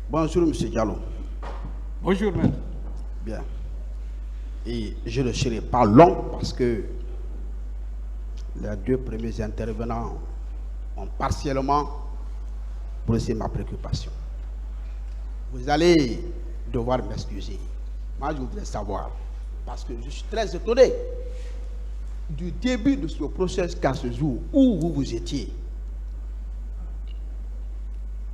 Bonjour, Monsieur Diallo. Bonjour, maître. Bien. Et je ne serai pas long parce que les deux premiers intervenants ont partiellement posé ma préoccupation. Vous allez devoir m'excuser. Moi, je voudrais savoir, parce que je suis très étonné du début de ce processus qu'à ce jour, où vous étiez.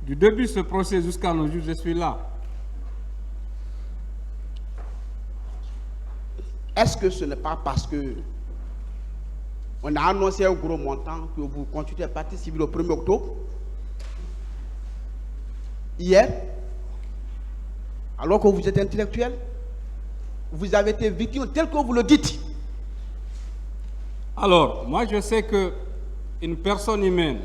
Du début de ce procès jusqu'à nos jours, je suis là. Est-ce que ce n'est pas parce que on a annoncé un gros montant que vous constituez partie civile au 1er octobre? Hier, alors que vous êtes intellectuel, vous avez été victime tel que vous le dites. Alors, moi je sais qu'une personne humaine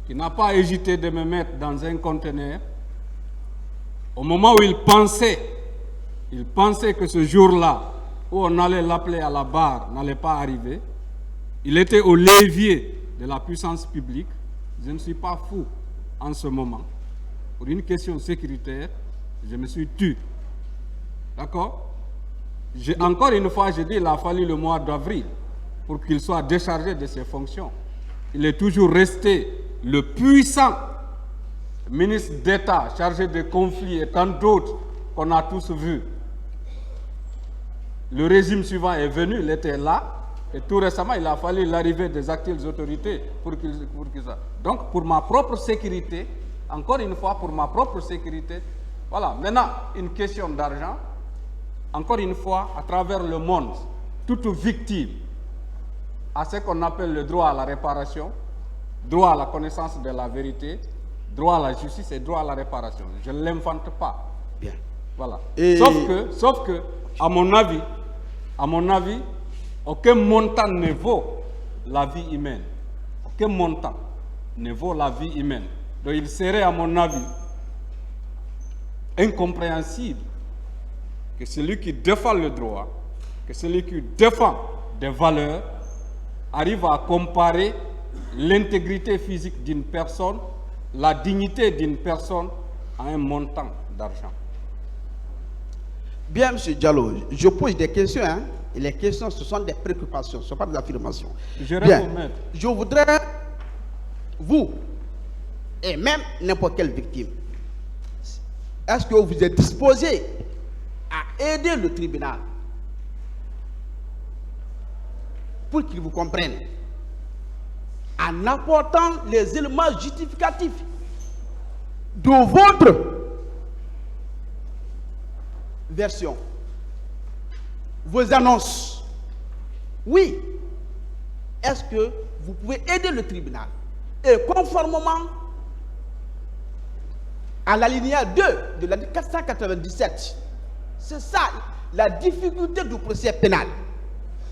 qui n'a pas hésité de me mettre dans un conteneur, au moment où il pensait que ce jour-là, où on allait l'appeler à la barre, n'allait pas arriver, il était au levier de la puissance publique. Je ne suis pas fou en ce moment. Pour une question sécuritaire, je me suis tu. D'accord? Encore une fois, je dis, il a fallu le mois d'avril pour qu'il soit déchargé de ses fonctions. Il est toujours resté le puissant ministre d'État chargé des conflits et tant d'autres qu'on a tous vus. Le régime suivant est venu, il était là, et tout récemment, il a fallu l'arrivée des actuelles autorités pour qu'il ça. Donc, pour ma propre sécurité, encore une fois, pour ma propre sécurité, voilà. Maintenant, une question d'argent, encore une fois, à travers le monde, toute victime a ce qu'on appelle le droit à la réparation, droit à la connaissance de la vérité, droit à la justice et droit à la réparation. Je ne l'invente pas. Bien. Voilà. Et... Sauf que, à mon avis, aucun montant ne vaut la vie humaine. Aucun montant ne vaut la vie humaine. Donc il serait, à mon avis, incompréhensible que celui qui défend le droit, que celui qui défend des valeurs, arrive à comparer l'intégrité physique d'une personne, la dignité d'une personne à un montant d'argent. Bien, M. Diallo, je pose des questions, hein, et les questions, ce sont des préoccupations, ce ne sont pas des affirmations. Je réponds, maître. Je voudrais, vous, et même n'importe quelle victime, est-ce que vous êtes disposé à aider le tribunal pour qu'il vous comprenne, en apportant les éléments justificatifs de votre version, vos annonces? Oui. Est-ce que vous pouvez aider le tribunal? Et conformément à l'alinéa 2 de la 497, c'est ça la difficulté du procès pénal.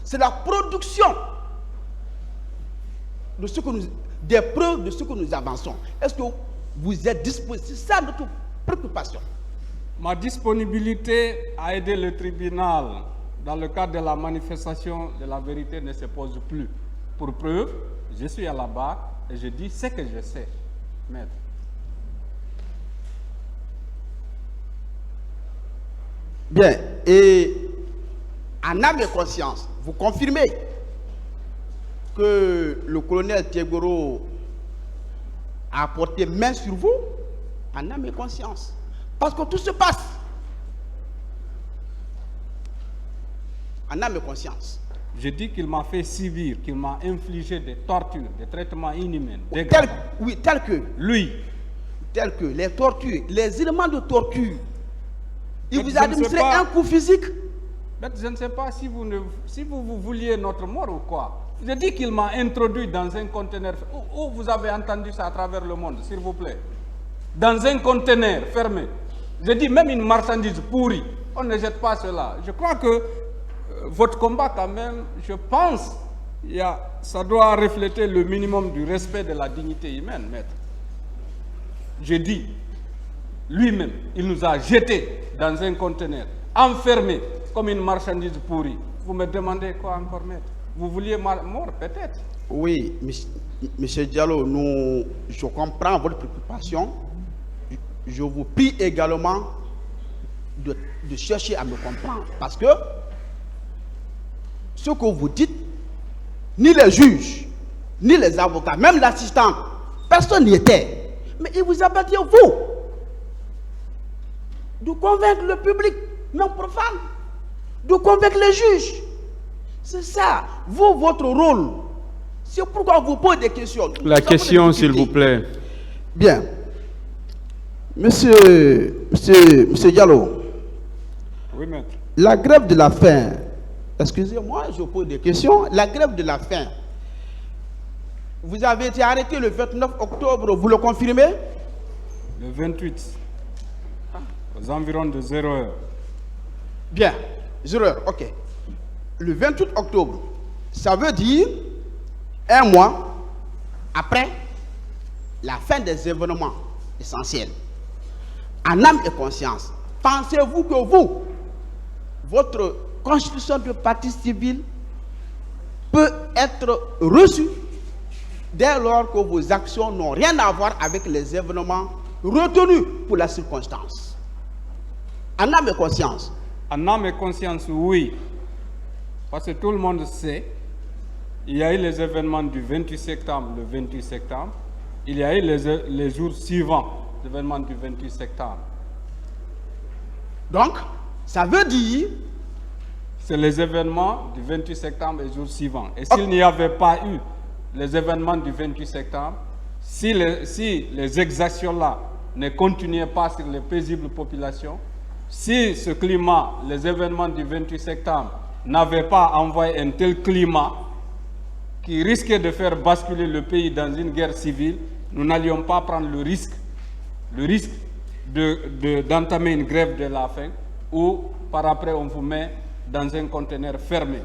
C'est la production de ce que des preuves de ce que nous avançons. Est-ce que vous êtes disposé? C'est ça notre préoccupation. Ma disponibilité à aider le tribunal dans le cadre de la manifestation de la vérité ne se pose plus. Pour preuve, je suis à la barre et je dis ce que je sais, maître. Bien, et en âme et conscience, vous confirmez que le colonel Thiegoro a porté main sur vous en âme et conscience? Parce que tout se passe en âme et conscience. Je dis qu'il m'a fait subir, qu'il m'a infligé des tortures, des traitements inhumains, tel que lui. Tel que les tortures, les éléments de torture. Il vous a administré un coup physique? Je ne sais pas si vous vouliez notre mort ou quoi. Je dis qu'il m'a introduit dans un conteneur. Où vous avez entendu ça à travers le monde, s'il vous plaît? Dans un conteneur fermé. Je dis même une marchandise pourrie. On ne jette pas cela. Je crois que votre combat quand même, je pense, ça doit refléter le minimum du respect de la dignité humaine, maître. Je dis, lui-même, il nous a jetés dans un conteneur, enfermés comme une marchandise pourrie. Vous me demandez quoi encore, maître? Vous vouliez mort, peut-être? Oui, M. Diallo, je comprends votre préoccupation. je vous prie également de chercher à me comprendre. Parce que ce que vous dites, ni les juges, ni les avocats, même l'assistant, personne n'y était. Mais il vous appartient, vous, de convaincre le public non profane, de convaincre les juges. C'est ça, vous, votre rôle. C'est pourquoi vous posez des questions. La question, s'il vous plaît. Bien. Monsieur Diallo. Oui, maître. La grève de la faim, excusez-moi, je pose des questions. La grève de la faim, vous avez été arrêté le 29 octobre, vous le confirmez? Le 28, aux environs de 0 heure. Bien, 0 heure, ok. Le 28 octobre, ça veut dire un mois après la fin des événements essentiels. En âme et conscience, pensez-vous que vous, votre constitution de partie civile peut être reçue dès lors que vos actions n'ont rien à voir avec les événements retenus pour la circonstance? En âme et conscience. En âme et conscience, oui. Parce que tout le monde sait, il y a eu les événements du 28 septembre, le 28 septembre. Il y a eu les jours suivants, les événements du 28 septembre. Donc, ça veut dire... C'est les événements du 28 septembre et les jours suivants. Et s'il n'y avait pas eu les événements du 28 septembre, si les exactions-là ne continuaient pas sur les paisibles populations, si ce climat, les événements du 28 septembre, n'avaient pas envoyé un tel climat qui risquait de faire basculer le pays dans une guerre civile, nous n'allions pas prendre le risque d'entamer une grève de la faim où par après on vous met dans un conteneur fermé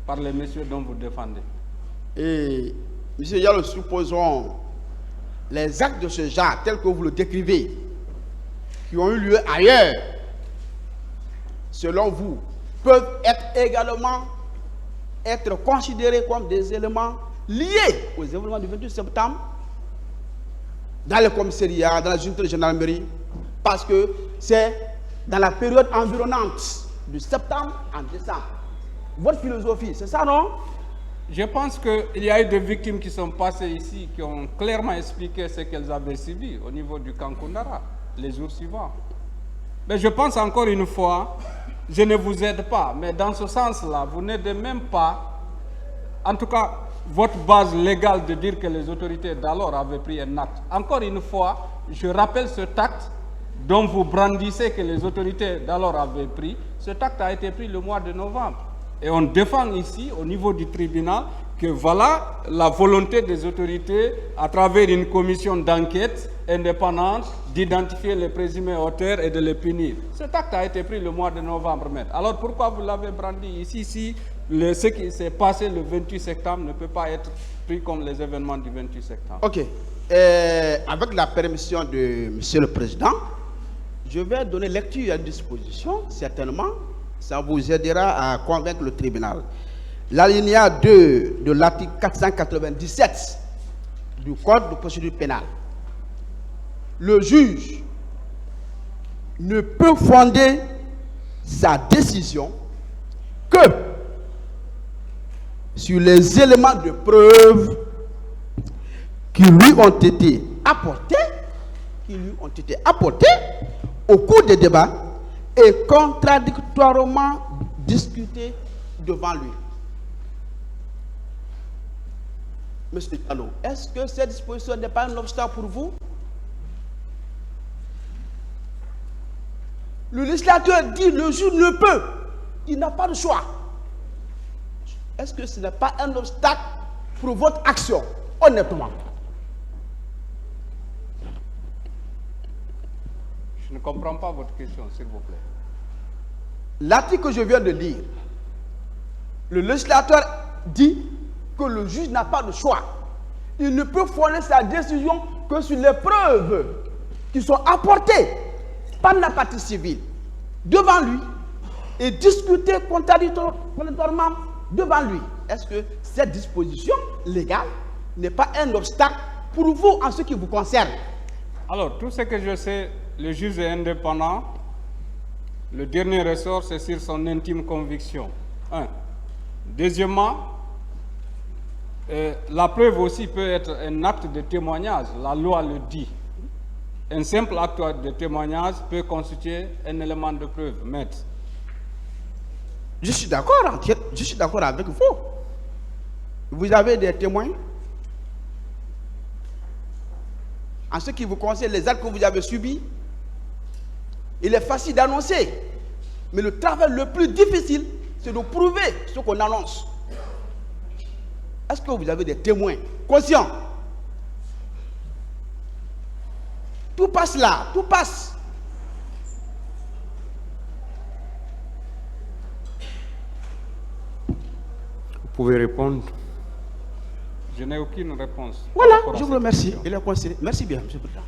par les messieurs dont vous défendez. Et, M. Diallo, supposons les actes de ce genre, tels que vous le décrivez, qui ont eu lieu ailleurs, selon vous, peuvent également être considérés comme des éléments liés aux événements du 28 septembre dans le commissariat, dans la junte de gendarmerie, parce que c'est dans la période environnante du septembre en décembre. Votre philosophie, c'est ça, non? Je pense qu'il y a eu des victimes qui sont passées ici, qui ont clairement expliqué ce qu'elles avaient subi au niveau du camp Koundara, les jours suivants. Mais je pense encore une fois, je ne vous aide pas, mais dans ce sens-là, vous n'aidez même pas, en tout cas, votre base légale de dire que les autorités d'alors avaient pris un acte. Encore une fois, je rappelle ce acte dont vous brandissez que les autorités d'alors avaient pris. Cet acte a été pris le mois de novembre. Et on défend ici, au niveau du tribunal, que voilà la volonté des autorités, à travers une commission d'enquête indépendante, d'identifier les présumés auteurs et de les punir. Cet acte a été pris le mois de novembre, maître. Alors pourquoi vous l'avez brandi ici si ce qui s'est passé le 28 septembre ne peut pas être pris comme les événements du 28 septembre? Ok. Avec la permission de Monsieur le Président, je vais donner lecture à une disposition, certainement. Ça vous aidera à convaincre le tribunal. L'alinéa 2 de l'article 497 du Code de procédure pénale. Le juge ne peut fonder sa décision que sur les éléments de preuve qui lui ont été apportés au cours des débats et contradictoirement discutés devant lui. Monsieur Diallo, est-ce que cette disposition n'est pas un obstacle pour vous? Le législateur dit le juge ne peut, il n'a pas de choix. Est-ce que ce n'est pas un obstacle pour votre action, honnêtement? Je ne comprends pas votre question, s'il vous plaît. L'article que je viens de lire, le législateur dit que le juge n'a pas de choix. Il ne peut fonder sa décision que sur les preuves qui sont apportées par la partie civile devant lui et discutées contradictoirement devant lui. Est-ce que cette disposition légale n'est pas un obstacle pour vous en ce qui vous concerne? Alors, tout ce que je sais le juge est indépendant, le dernier ressort, c'est sur son intime conviction. Un. Deuxièmement, la preuve aussi peut être un acte de témoignage, la loi le dit. Un simple acte de témoignage peut constituer un élément de preuve, maître. Je suis d'accord avec vous. Vous avez des témoins. En ce qui vous concerne, les actes que vous avez subis, il est facile d'annoncer. Mais le travail le plus difficile, c'est de prouver ce qu'on annonce. Est-ce que vous avez des témoins conscients? Tout passe là, tout passe. Vous pouvez répondre. Je n'ai aucune réponse. Voilà, je vous remercie. Il est considéré. Merci bien, M. le Président.